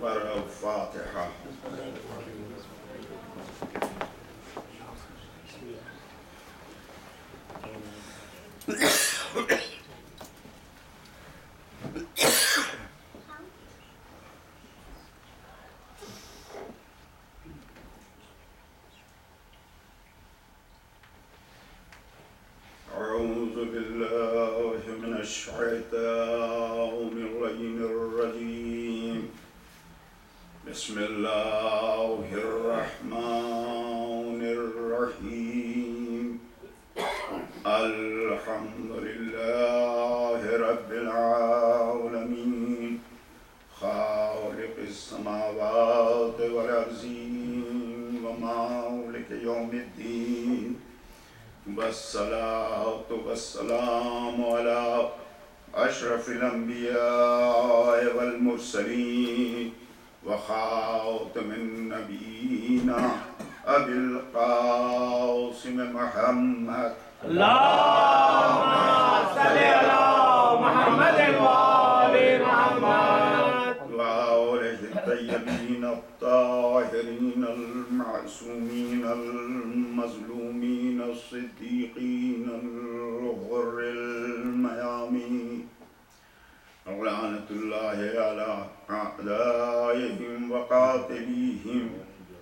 اقرأ الفاتحة. أعوذ بالله من الشيطان الرجيم. بسم الله الرحمن الرحيم. الحمد لله رب العالمين خالق السماوات والأرضين ومالك يوم الدين، والصلاة والسلام على أشرف الأنبياء والمرسلين وخاتم النبيين أبي القاسم محمد. اللهم صل على محمد وآل محمد وآله الطيبين الطاهرين المعصومين المظلومين الصديقين الغر الميامين. لعنة الله على أعدائهم وقاتليهم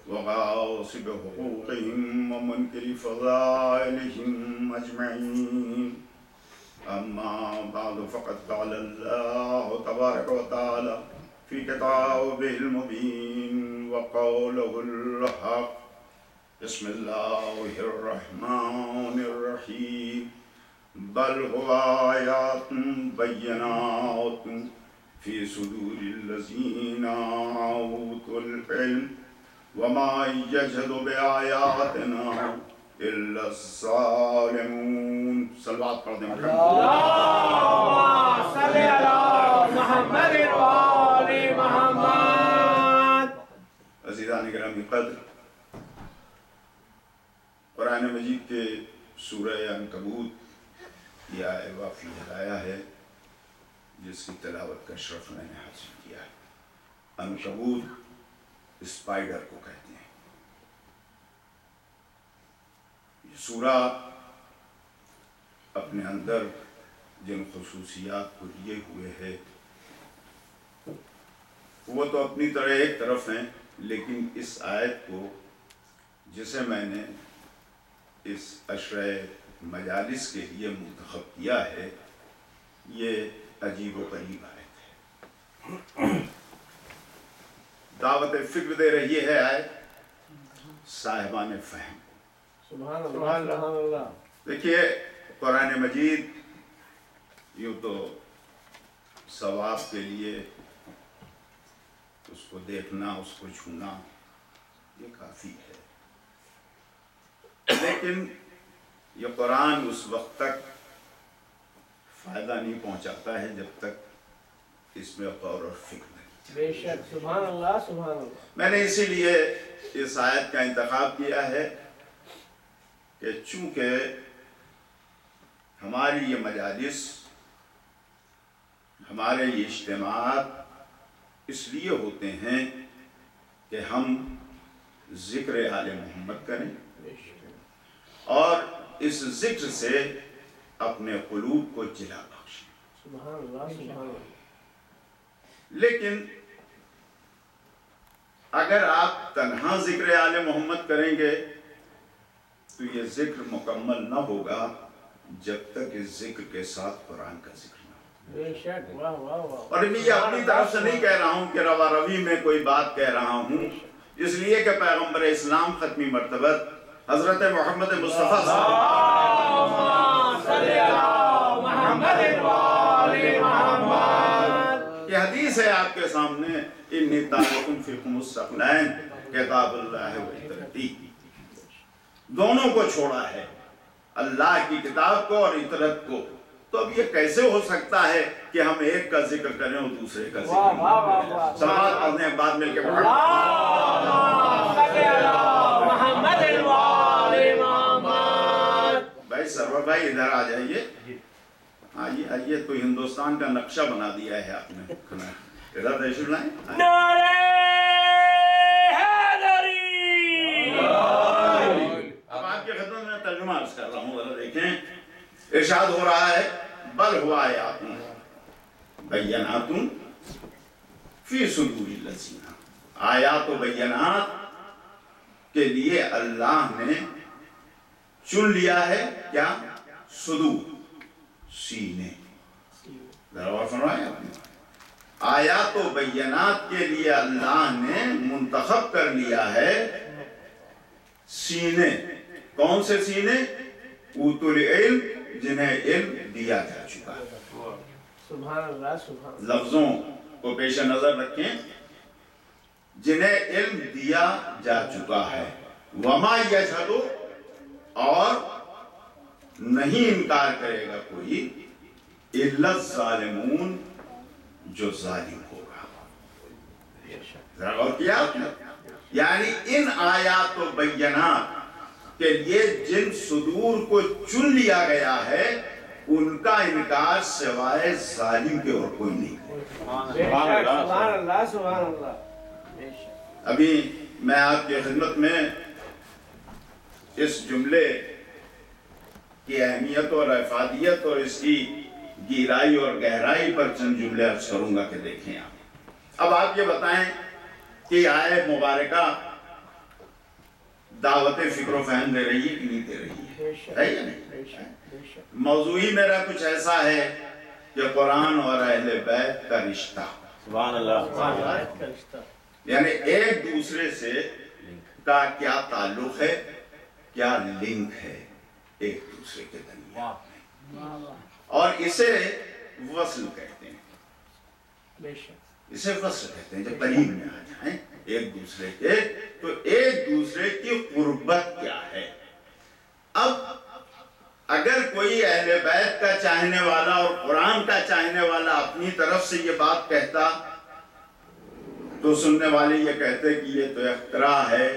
وغاصب حقوقهم ومنكر فضائلهم أجمعين. أما بعد فقد قال الله تبارك وتعالى في كتابه المبين وقوله الحق. بسم الله الرحمن الرحيم. بل هو آيات بينات في صدور الذين أوتوا العلم وما يجحد بآياتنا إلا الظالمون. صلوات پڑھ دیں. اللهم صل على محمد وآل محمد. عزیزان گرامی قدر، قرآن مجید کے سورہ عنکبوت کی آیہ وافی ہدایہ ہے جس کی تلاوت کا شرف میں نے حاصل کیا ہے. عنکبوت اسپائڈر کو کہتے ہیں. یہ سورہ اپنے اندر جن خصوصیات کو لیے ہوئے ہے وہ تو اپنی طرح ایک طرف ہیں، لیکن اس آیت کو جسے میں نے اس عشرہ مجالس کے لیے منتخب کیا ہے یہ عجیب و غریب آیت ہے. دعوت فکر دے رہی ہے آیت صاحبان فہم. سبحان اللہ. دیکھیے قرآن مجید یوں تو ثواب کے لیے اس کو دیکھنا، اس کو چھونا یہ کافی ہے، لیکن یہ قرآن اس وقت تک فائدہ نہیں پہنچاتا ہے جب تک اس میں غور اور فکر نہیں. بے شک. سبحان اللہ سبحان اللہ. میں نے اسی لیے اس آیت کا انتخاب کیا ہے کہ چونکہ ہماری یہ مجالس، ہمارے یہ اجتماعات اس لیے ہوتے ہیں کہ ہم ذکر آل محمد کریں اور اس ذکر سے اپنے قلوب کو جلا بخشیں. سبحان اللہ سبحان اللہ. لیکن اگر آپ تنہا ذکر آل محمد کریں گے تو یہ ذکر مکمل نہ ہوگا جب تک اس ذکر کے ساتھ قرآن کا ذکر نہ ہو. بے شک. واہ واہ واہ. اور میں یہ اپنی طرف سے نہیں کہہ رہا ہوں کہ روا روی میں کوئی بات کہہ رہا ہوں، اس لیے کہ پیغمبر اسلام ختمی مرتبہ حضرت محمد مصطفیٰ صلی اللہ علیہ وسلم یہ حدیث ہے آپ کے سامنے، انی تارکٌ فیکم الثقلین کتاب اللہ و عطرتی. دونوں کو چھوڑا ہے، اللہ کی کتاب کو اور عطرت کو. تو اب یہ کیسے ہو سکتا ہے کہ ہم ایک کا ذکر کریں اور دوسرے کا ذکر کریں؟ سلوات پڑھنے کے بعد مل کے پڑھیں. بھائی سرور بھائی ادھر آ جائیے. آئیے آئیے، تو ہندوستان کا نقشہ بنا دیا ہے آپ نے. ادھر تشریف لائیں. ارشاد ہو رہا ہے بل ہوا آیات بینات فی صدور الذین، آیات و بینات کے لیے اللہ نے چن لیا ہے کیا؟ صدور، سینے. ذرا اور فرمائیں آپ نے، آیات و بینات کے لیے اللہ نے منتخب کر لیا ہے سینے. کون سے سینے؟ اوت العلم، جنہیں علم دیا جا چکا ہے. سبحان اللہ سبحان اللہ. لفظوں کو پیش نظر رکھیں، جنہیں علم دیا جا چکا ہے. وما یجھد، اور نہیں انکار کرے گا کوئی، الا الظالمون، جو ظالم ہوگا. ذرا غور کیا آپ نے؟ یعنی ان آیات و بینات کے لیے جن صدور کو چن لیا گیا ہے، ان کا انکار سوائے ظالم کے اور کوئی نہیں. سبحان اللہ سبحان اللہ. ابھی میں آپ کی خدمت میں اس جملے کی اہمیت اور افادیت اور اس کی گہرائی اور گہرائی پر چند جملے عرض کروں گا کہ دیکھیں آپ. اب آپ یہ بتائیں کہ یہ آیت مبارکہ دعوت فکر و فہم دے رہی ہے کہ نہیں دے رہی ہے یا نہیں؟ موضوع ہی میرا کچھ ایسا ہے کہ قرآن اور اہل بیت کا رشتہ. سبحان اللہ. یعنی ایک دوسرے سے کا کیا تعلق ہے، کیا لنک ہے ایک دوسرے کے درمیان، اور اسے وصل کہتے ہیں. اسے وصل کہتے ہیں. جب قریب میں آ جائیں ایک دوسرے کے تو ایک دوسرے کی قربت کیا ہے. اب اگر کوئی اہل بیت کا چاہنے والا اور قرآن کا چاہنے والا اپنی طرف سے یہ بات کہتا تو سننے والے یہ کہتے کہ یہ تو اختراع ہے،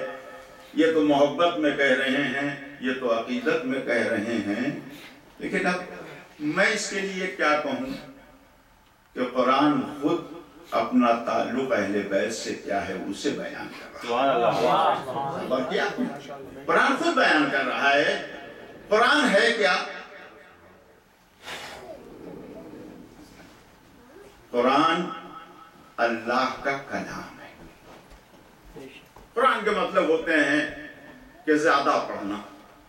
یہ تو محبت میں کہہ رہے ہیں، یہ تو عقیدت میں کہہ رہے ہیں. لیکن اب میں اس کے لیے کیا کہوں کہ قرآن خود اپنا تعلق اہل بیت سے کیا ہے اسے بیان کر رہا ہے. اور کیا قرآن خود بیان کر رہا ہے. قرآن ہے کیا؟ قرآن اللہ کا کلام ہے. قرآن کے مطلب ہوتے ہیں کہ زیادہ پڑھنا،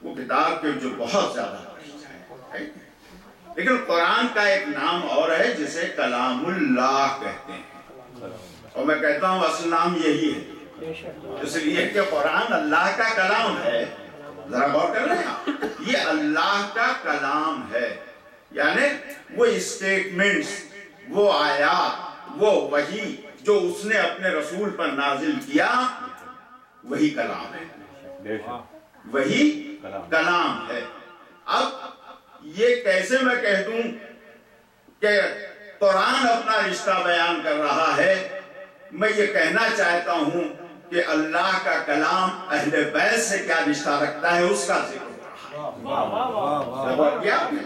وہ کتاب کے جو بہت زیادہ پڑھی جائے. لیکن قرآن کا ایک نام اور ہے جسے کلام اللہ کہتے ہیں، اور میں کہتا ہوں اصل نام یہی ہے، اس لیے کہ قرآن اللہ کا کلام ہے. ذرا غور کر رہے ہیں، یہ اللہ کا کلام ہے. یعنی وہ اسٹیٹمنٹس، وہ آیات، وہ وحی جو اس نے اپنے رسول پر نازل کیا، وہی کلام ہے، وہی کلام ہے. اب یہ کیسے میں کہہ دوں کہ قرآن اپنا رشتہ بیان کر رہا ہے؟ میں یہ کہنا چاہتا ہوں کہ اللہ کا کلام اہل بیت سے کیا رشتہ رکھتا ہے اس کا ذکر ہو رہا ہے.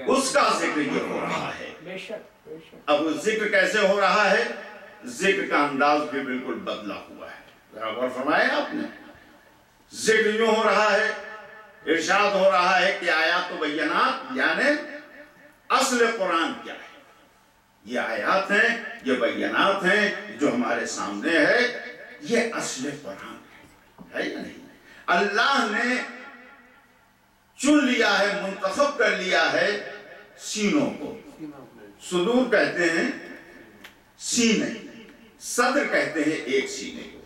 اس کا ذکر یہ ہو رہا ہے. اب ذکر کیسے ہو رہا ہے؟ ذکر کا انداز بھی بالکل بدلا ہوا ہے. ذرا غور فرمائے آپ نے. ذکر یوں ہو رہا ہے، ارشاد ہو رہا ہے کہ آیات و بینات یعنی اصل قرآن کیا ہے. یہ آیات ہیں، یہ بینات ہیں جو ہمارے سامنے ہے، یہ اصل قرآن ہے یا نہیں؟ اللہ نے چن لیا ہے، منتخب کر لیا ہے سینوں کو. صدور کہتے ہیں سینے، صدر کہتے ہیں ایک سینے کو.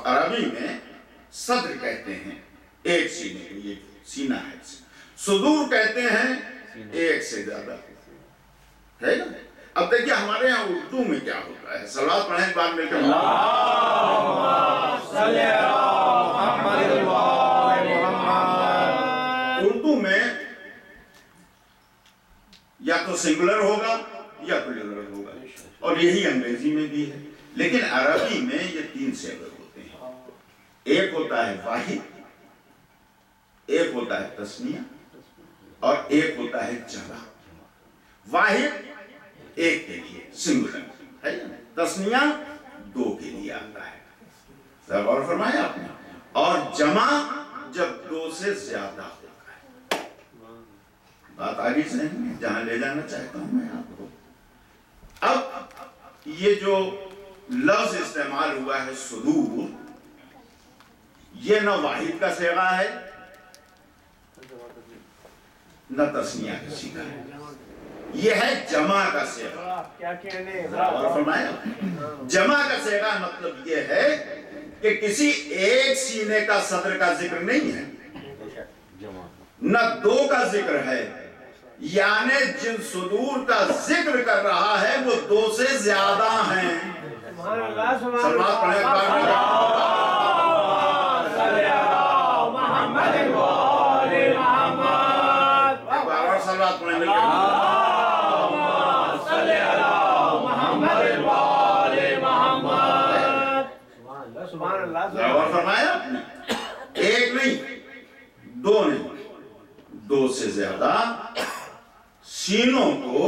عربی میں صدر کہتے ہیں ایک سینے کو، یہ سینہ ہے. صدور کہتے ہیں ایک سے زیادہ ہے نا. اب دیکھیے ہمارے یہاں اردو میں کیا ہوتا ہے. صلوات پڑھیں بار مل کے. اردو میں یا تو سنگولر ہوگا یا پلورل ہوگا، اور یہی انگریزی میں بھی ہے. لیکن عربی میں یہ تین صیغے ہوتے ہیں. ایک ہوتا ہے واحد، ایک ہوتا ہے تسنیہ، اور ایک ہوتا ہے جمع. واحد ایک کے لیے سنگولر ہے، تسنیہ دو کے لیے آتا ہے. ذرا غور فرمائے آپ نے. اور جمع جب دو سے زیادہ ہوتا ہے. بات آگے سے جہاں لے جانا چاہتا ہوں میں آپ کو. اب یہ جو لفظ استعمال ہوا ہے صدور، یہ نہ واحد کا صیغہ ہے نہ تثنیہ کا صیغہ ہے، یہ ہے جمع کا صیغہ. کیا کہنے اور فرمایا جمع کا صیغہ مطلب یہ ہے کہ کسی ایک سینے کا صدر کا ذکر نہیں ہے، نہ دو کا ذکر ہے، یعنی جن صدور کا ذکر کر رہا ہے وہ دو سے زیادہ ہیں. سبحان اللہ سبحان سلوات پڑھیں اللہ صلی اللہ محمد وآل محمد. ایک بار اور سلوات پڑھیں مل صلی اللہ محمد وآل محمد. سبحان اللہ. اور فرمایا ایک نہیں دو نہیں، دو سے زیادہ سینوں کو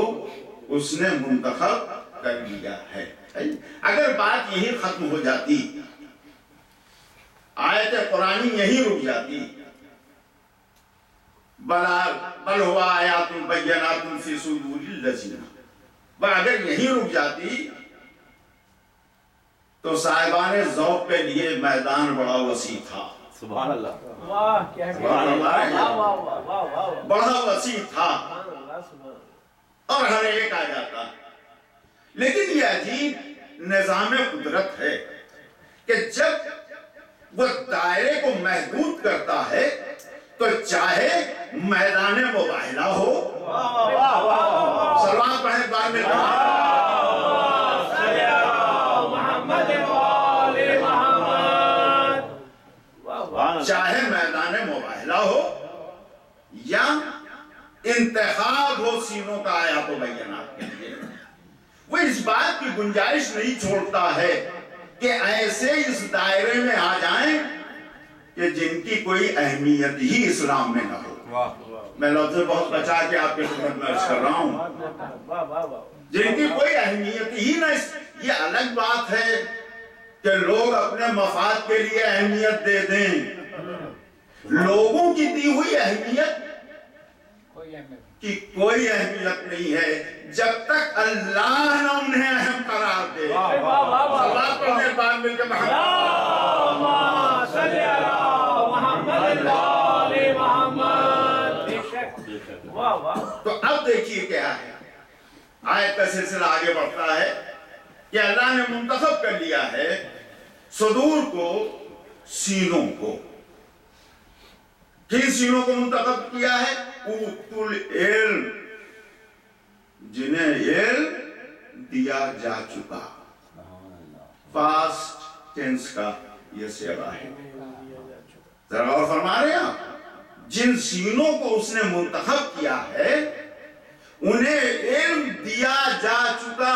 اس نے منتخب کر لیا ہے. اگر بات یہی ختم ہو جاتی، آیت قرآنی یہی رک جاتی، بل ہوا آیات بینات فی صدور الذین، اگر یہی رک جاتی تو صاحبان ذوق کے لیے میدان بڑا وسیع تھا. سبحان اللہ. واہ کیا بڑا وسیع تھا سبحان اور ہر ایک آ جاتا. لیکن یہ عجیب نظام قدرت ہے کہ جب وہ دائرے کو محدود کرتا ہے تو چاہے میدان مباہلہ ہو، سلوات پڑھیں بعد میں محمد وآل محمد. چاہے میدان مباہلہ ہو یا انتخاب ہو سینوں کا آیات و بینات کے لیے، وہ اس بات کی گنجائش نہیں چھوڑتا ہے کہ ایسے اس دائرے میں آ جائیں کہ جن کی کوئی اہمیت ہی اسلام میں نہ ہو. میں لفظ بہت بچا کے آپ کے خدمت میں عرض کر رہا ہوں، جن کی کوئی اہمیت ہی نہ. یہ الگ بات ہے کہ لوگ اپنے مفاد کے لیے اہمیت دے دیں، لوگوں کی دی ہوئی اہمیت کی کوئی اہمیت نہیں ہے جب تک اللہ نہ انہیں اہم قرار دے. سلوات پڑھنے بعد مل کے صلی اللہ محمد وآل محمد. تو اب دیکھیے کیا ہے، آیت کا سلسلہ آگے بڑھتا ہے کہ اللہ نے منتخب کر لیا ہے صدور کو، سینوں کو. کن سینوں کو منتخب کیا ہے؟ اوتوا العلم، جنہیں علم دیا جا چکا. پاسٹ ٹینس کا یہ صیغہ ہے. ذرا اور فرما رہے ہیں آپ، جن سینوں کو اس نے منتخب کیا ہے انہیں علم دیا جا چکا،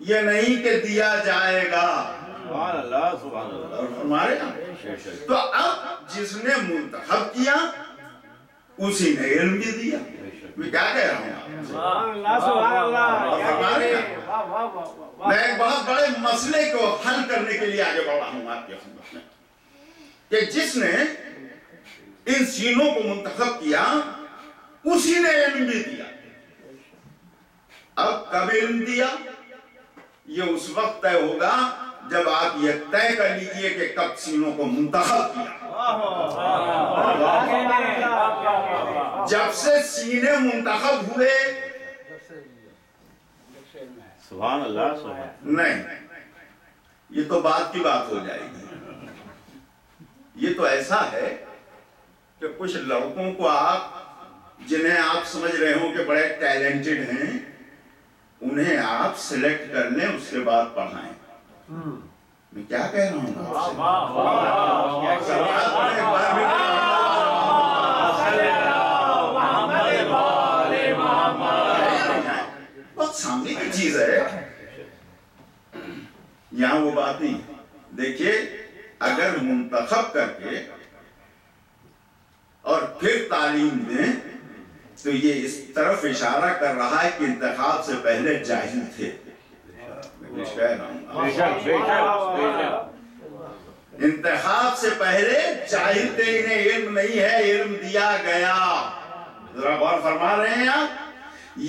یہ نہیں کہ دیا جائے گا. سبحان اللہ سبحان اللہ. اور فرما رہے ہیں تو اب جس نے منتخب کیا اسی نے علم بھی دیا. میں کیا کہہ رہا ہوں؟ سبحان اللہ سبحان اللہ. میں ایک بہت بڑے مسئلے کو حل کرنے کے لیے آگے بڑھ رہا ہوں آپ کے خدمت میں کہ جس نے ان سینوں کو منتخب کیا اسی نے علم بھی دیا. اب کب علم دیا؟ یہ اس وقت طے ہوگا جب آپ یہ طے کر لیجئے کہ کب سینوں کو منتخب کیا. جب سے سینے منتخب ہوئے سبحان اللہ سبحان. نہیں، یہ تو بات کی بات ہو جائے گی. یہ تو ایسا ہے کہ کچھ لڑکوں کو آپ جنہیں آپ سمجھ رہے ہوں کہ بڑے ٹیلنٹڈ ہیں انہیں آپ سلیکٹ کر لیں، اس کے بعد پڑھائیں. میں کیا کہہ رہا ہوں بہت سامنے کی چیز ہے، یہاں وہ بات نہیں. دیکھیے اگر منتخب کر کے اور پھر تعلیم دیں تو یہ اس طرف اشارہ کر رہا ہے کہ انتخاب سے پہلے جاہل تھے. انتخاب سے پہلے جاہل تھے، انہیں علم نہیں ہے، علم دیا گیا. ذرا غور فرما رہے ہیں آپ؟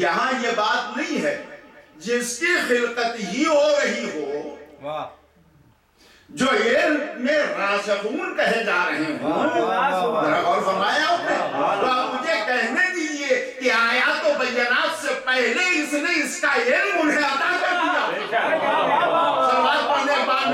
یہاں یہ بات نہیں ہے جس کی خلقت ہی ہو رہی ہو، جو علم میں راسخون کہے جا رہے ہوں، ذرا غور فرمایا آپ نے؟ تو آپ مجھے کہنے دیجئے کہ آیات و بینات سے پہلے اس نے اس کا علم انہیں عطا کر دیا۔ سلوات پڑھنے کے بعد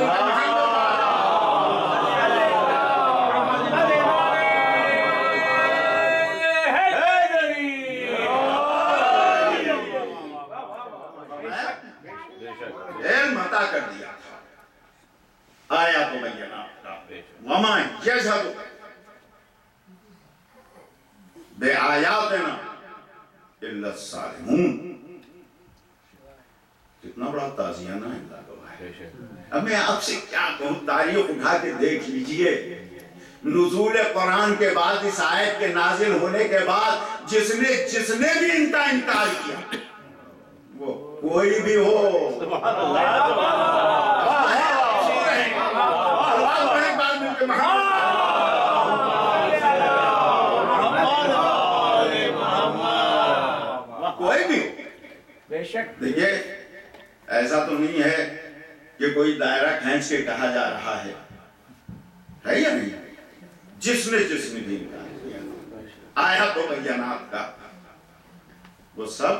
علم عطا کر دیا تھا آیات و بینات کا۔ وما یشہد بے آیاتنا الا الصالحون۔ کتنا بڑا تازیانہ ہے اللہ کا ہے۔ اب میں آپ سے کیا کہوں، تاریخ اٹھا کے دیکھ لیجئے، نزول قرآن کے بعد، اس آیت کے نازل ہونے کے بعد جس نے بھی ان کا انکار کیا، وہ کوئی بھی ہو، سبحان اللہ، کوئی بھی بے شک۔ دیکھیے ایسا تو نہیں ہے کہ کوئی دائرہ کھینچ کے کہا جا رہا ہے یا نہیں؟ جس نے بھی انکار کیا آیات و بینات کا، وہ سب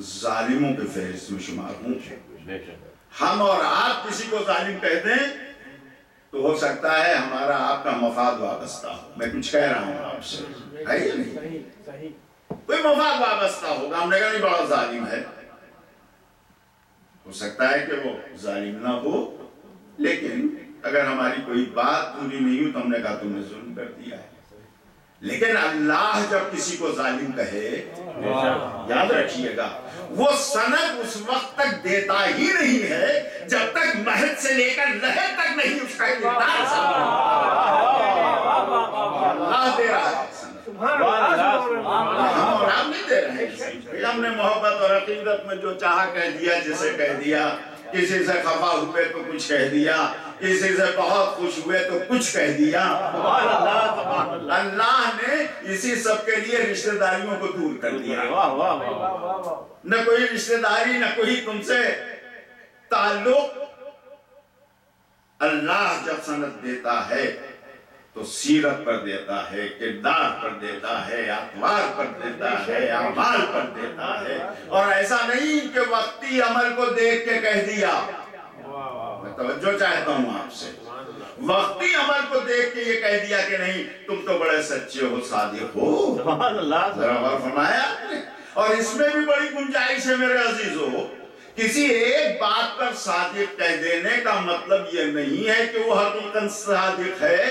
ظالموں کے فہرست میں شمار ہوں۔ ہم اور آپ کسی کو ظالم کہہ دیں تو ہو سکتا ہے ہمارا آپ کا مفاد وابستہ ہو۔ میں کچھ کہہ رہا ہوں آپ سے، ہے یا نہیں؟ کوئی مفاد وابستہ ہوگا، ہم نے کہا نہیں بڑا ظالم ہے، ہو سکتا ہے کہ وہ ظالم نہ ہو، لیکن اگر ہماری کوئی بات پوری نہیں ہو تو ہم نے کہا تم نے ظلم کر دیا ہے۔ لیکن اللہ جب کسی کو ظالم کہے، یاد رکھیے گا، وہ سند اس وقت تک دیتا ہی نہیں ہے جب تک مہد سے لے کر لہر تک نہیں اس کا کردار سامنے۔ اللہ دے رہا ہے سند، ہم اور آپ نہیں دے رہے ہیں۔ ہم نے محبت اور عقیدت میں جو چاہا کہہ دیا، جسے کہہ دیا، کسی سے خفا ہوئے تو کچھ کہہ دیا، کسی سے بہت خوش ہوئے تو کچھ کہہ دیا۔ اللہ نے اسی سب کے لیے رشتہ داریوں کو دور کر دیا۔ نہ کوئی رشتہ داری، نہ کوئی تم سے تعلق۔ اللہ جب سند دیتا ہے تو سیرت پر دیتا ہے، کردار پر دیتا ہے، اطوار پر دیتا ہے، اعمال پر دیتا ہے، اور ایسا نہیں کہ وقتی عمل کو دیکھ کے کہہ دیا۔ میں توجہ چاہتا ہوں آپ سے، وقتی عمل کو دیکھ کے یہ کہہ دیا کہ نہیں تم تو بڑے سچے ہو، صادق ہو۔ سبحان اللہ، ذرا غور فرمایا آپ نے؟ اور اس میں بھی بڑی گنجائش ہے میرے عزیزو، کسی ایک بات پر صادق کہہ دینے کا مطلب یہ نہیں ہے کہ وہ حقیقت صادق ہے،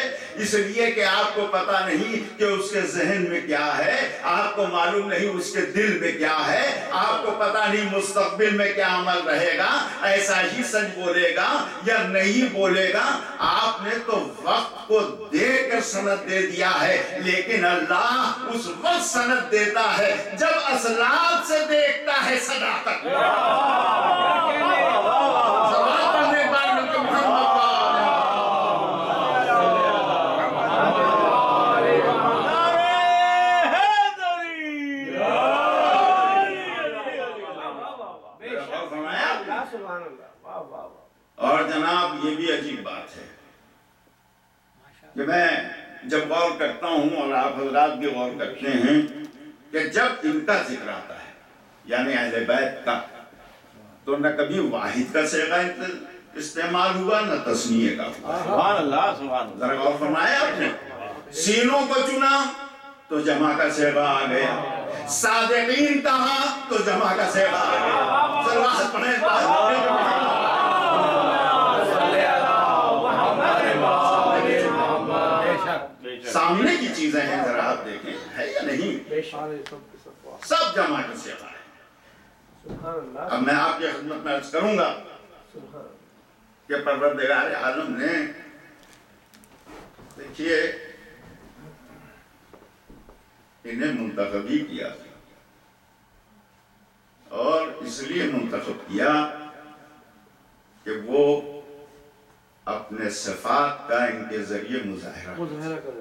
اس لیے کہ آپ کو پتا نہیں کہ اس کے ذہن میں کیا ہے، آپ کو معلوم نہیں اس کے دل میں کیا ہے، آپ کو پتا نہیں مستقبل میں کیا عمل رہے گا، ایسا ہی سچ بولے گا یا نہیں بولے گا۔ آپ نے تو وقت کو دیکھ کر سند دے دیا ہے، لیکن اللہ اس وقت سند دیتا ہے جب اسلاب سے دیکھتا ہے صداقت۔ اور جناب یہ بھی عجیب بات ہے کہ میں جب غور کرتا ہوں اور آپ حضرات بھی غور کرتے ہیں کہ جب ان کا ذکر آتا ہے یعنی اہل بیت کا، تو نہ کبھی واحد کا صیغہ استعمال ہوا نہ تثنیہ کا ہوا۔ سبحان اللہ، سبحان اللہ۔ ذرا غور فرمایا آپ نے؟ سینوں کو چنا تو جمع کا صیغہ آ گیا، صادقین کہا تو جمع کا صیغہ آ گیا۔ سلوات پڑھیں۔ سامنے کی چیزیں ہیں، ذرا آپ دیکھیں ہے یا نہیں؟ سب جمع کا صیغہ ہے۔ اب میں آپ کی خدمت میں عرض کروں گا کہ پروردگار عالم نے دیکھیے انہیں منتخب ہی کیا اور اس لیے منتخب کیا کہ وہ اپنے صفات کا ان کے ذریعے مظاہرہ کرے۔